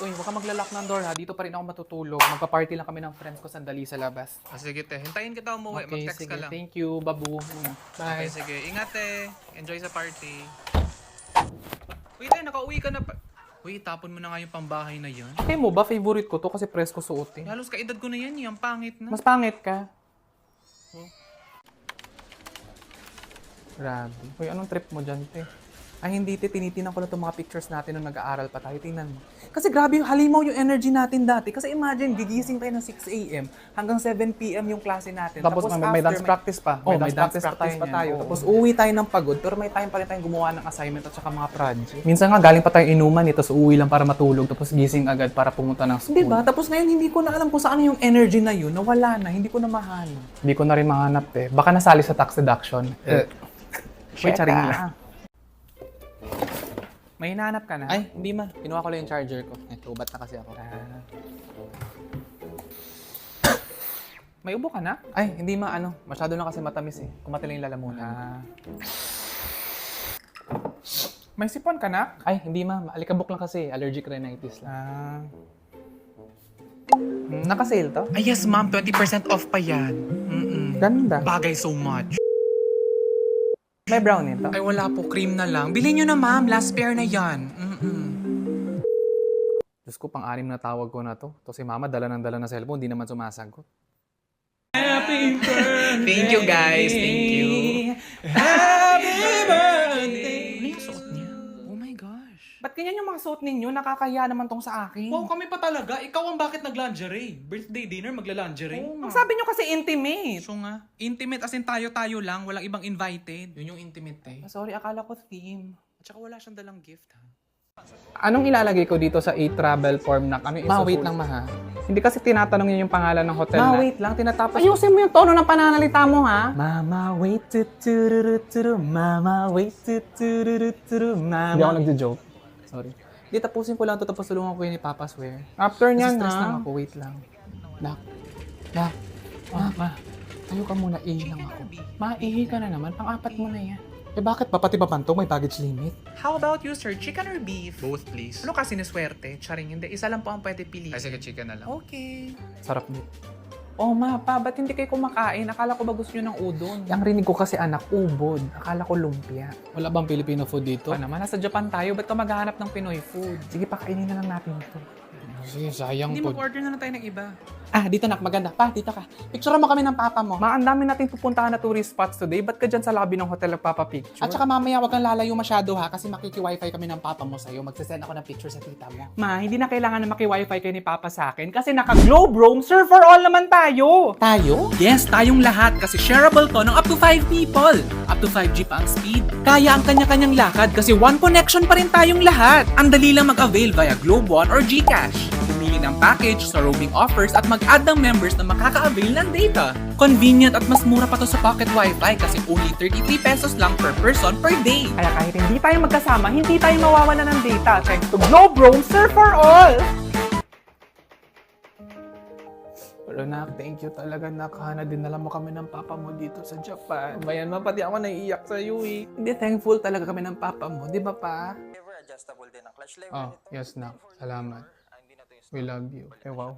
Uy, huwag ka maglalak ng door ha. Dito pa rin ako matutulog. Magpa-party lang kami ng friends ko sandali sa labas. Sige te, hintayin kita umuwi. Okay, Mag-text ka sige. lang. Thank you, babu. Okay, Bye. sige. Ingat eh. Enjoy sa party. Uy, te, nakauwi ka na pa. Uy, itapon mo na nga yung pambahay na yun. Okay mo ba? Favorite ko to kasi presko suotin. Halos kaedad ko na yan. Yung pangit na. Mas pangit ka. Grabe. Uy, anong trip mo dyan, te? Ay, hindi, te. Tinitinan ko na itong mga pictures natin nung nag-aaral pa tayo. Tingnan mo. Kasi grabe, halimaw yung energy natin dati. Kasi imagine, gigising tayo ng 6 a.m. hanggang 7 p.m. yung klase natin. Tapos may dance practice pa. Oh, may dance dance practice pa tayo. niyan. Oo. Tapos uwi tayo ng pagod, pero may time pa rin tayong gumawa ng assignment at saka mga project. Minsan nga, galing pa tayong inuman, tapos uwi lang para matulog, tapos gising agad para pumunta ng school. Diba? Tapos ngayon, hindi ko na alam kung saan yung energy na yun, nawala na, hindi ko na mahanap. Hindi ko na rin mahanap eh. Baka nasali sa tax deduction. Wait, charing lang. May hinahanap ka na? Ay, hindi ma. Kinuha ko lang yung charger ko. Tubat na kasi ako. May ubo ka na? Ay, hindi ma. Masyado na kasi matamis eh. Kumatila yung lalamunan. May sipon ka na? Ay, hindi ma. Alikabok lang kasi. Allergic rhinitis lang. Naka-sale to? Ay, yes ma'am. 20% off pa yan. Ganda. Bagay so much. May brown nito. Ay, wala po. Cream na lang. Bilhin nyo na ma'am. Last pair na yan. Diyos ko, pang-anim na tawag ko na to. To si mama, dala ng cellphone. Hindi naman sumasagot. Thank you guys. Thank you. Happy birthday! Ano yung suot niya? Oh my gosh. Ba't ganyan yung mga suot ninyo? Nakakahiya naman tong sa akin. Wow, kami pa talaga. Ikaw ang bakit nag-lingerie? Birthday dinner, magla-lingerie? Ang sabi nyo kasi intimate. So nga, intimate as in tayo-tayo lang, walang ibang invited. Yun yung intimate eh. Sorry, akala ko theme. At saka wala siyang dalang gift ha. Anong ilalagay ko dito sa travel form na ano? Ma, wait lang ma ha. Hindi kasi tinatanong niya yung pangalan ng hotel Ma, na. wait lang. Tinatapos. Ayusin mo yung tono ng pananalita mo, ha? Mama, wait, tu-tu-ru-tu-ru, mama, wait, tu-tu-ru-tu-ru, mama. Hindi ako nagjo-joke. Sorry. Hindi, tapusin ko lang to, tapos tulungan ko yun ni Papa Swear. After Kasi niyan, stress ha? lang ako, wait lang. Ma, tayo ka muna, ihi lang ako. Ma, ihi ka na naman, pang-apat mo na yan. Eh bakit ba? Pati ba bantong may baggage limit? How about you, sir? Chicken or beef? Both, please. Ano kasi niswerte? Charing, hindi. Isa lang po ang pwede piliin. Ay, sige, chicken na lang. Okay. Sarap nito. Oh, ma, pa, ba't hindi kayo kumakain? Akala ko ba gusto nyo ng udon? Ang rinig ko kasi anak, ubod. Akala ko lumpia. Wala bang Filipino food dito? Pa naman, nasa Japan tayo. Ba't ka maghahanap ng Pinoy food? Sige, pakainin na lang natin ito. Sige, sayang Hindi po. mag-order na lang tayo ng iba. Ah, dito nak, maganda. Pa, dito ka. Picture mo kami ng papa mo. Ma, ang dami natin pupuntahan na tourist spots today. Ba't ka dyan sa lobby ng hotel nagpapapicture? At saka mamaya wag kang lalayo masyado ha kasi makiki-wifi kami ng papa mo sa'yo. Magsisend ako ng picture sa tita mo. Ma, hindi na kailangan na maki-wifi kayo ni Papa sa akin kasi naka-Globe Roam, Surf for All naman tayo! Tayo? Yes, tayong lahat kasi shareable to ng up to 5 people. Up to 5G pa ang speed. Kaya ang kanya-kanyang lakad kasi one connection pa rin tayong lahat. Ang dali lang mag-avail via Globe One or GCash. Pumili ng package sa roaming offers at mag-add ng members na makaka-avail ng data. Convenient at mas mura pa to sa pocket wifi kasi only 33 pesos lang per person per day. Kaya kahit hindi tayo magkasama, hindi tayo mawawala ng data thanks to Globe Roam, Surf for All! Pero nak, thank you talaga nak. Hana, dinala mo kami ng papa mo dito sa Japan. Bayan ma, pati ako naiiyak sa iyo eh. Hindi, thankful talaga kami ng papa mo. Di ba pa? Lever adjustable din ang clutch lever. Oh, yes nak. Salamat. We love you. Eh, wow.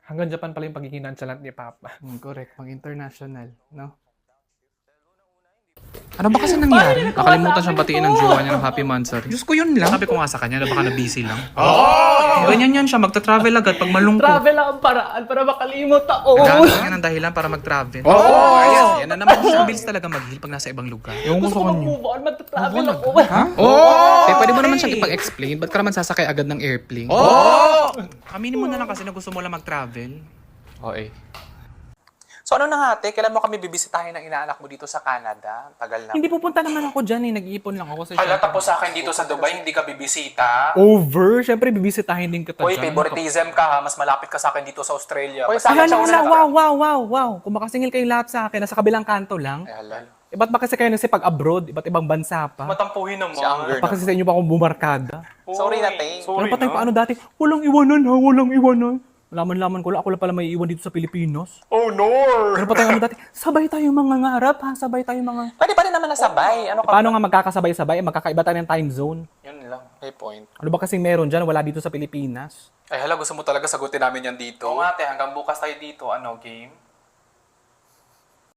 Hanggang Japan pala yung pagiging nonchalant ni Papa. Correct. Pang-international, no? Ano ba kasi nangyari? Nakalimutan siyang batiin ng jowa niya ng happy monthsary. Diyos ko yun lang. Sabi ko nga sa kanya na baka na-busy lang. Ganyan yan siya. Magta-travel agad pag malungkot. Travel lang ang paraan para makalimot ako! Naghahanap niya ng dahilan para mag-travel. Yan na naman. Ang bilis talaga mag-heal pag nasa ibang lugar. Yung gusto ko niyo. Move on, magta-travel ako! Ha? Eh, pwede mo naman siyang ipag-explain. Ba't ka naman sasakay agad ng airplane? Aminin mo na lang kasi na gusto mo lang mag-travel. Oo eh. So ano na nga, te? Kailan mo kami bibisitahin ng inaanak mo dito sa Canada? Tagal na. Hindi pupunta naman ako dyan eh. Nag-iipon lang ako sa Hala, tapos sa akin dito sa Dubai, hindi ka bibisita. Over? Siyempre, bibisitahin din kita Uy, dyan. favoritism ka ha. Mas malapit ka sa akin dito sa Australia. Uy, Basta hala, siya hala, una wow. Kung makasingil kayo lahat sa akin, nasa kabilang kanto lang. Ay, hala. Ba't ba kasi kayo nagsipag-abroad? Iba't ibang bansa pa? Matampuhin naman. Pa kasi sa inyo pa akong bumarkada? Sorry na, te. Ano pa tayong paano dati? Walang iwanan ha, walang iwanan. Laman-laman ko lang, ako lang pala may iwan dito sa Pilipinas. Oh no! Pero pa tayo dati, sabay tayong mga ngarap ha, sabay tayong mga... Pwede pa rin naman nasabay. Ano ka? Paano nga magkakasabay-sabay? Magkakaiba tayo ng time zone. Yun lang. May point. Ano ba kasing meron dyan? Wala dito sa Pilipinas. Ay hala, gusto mo talaga sagutin namin yan dito? Oo nga, te. Hanggang bukas tayo dito. Ano, game?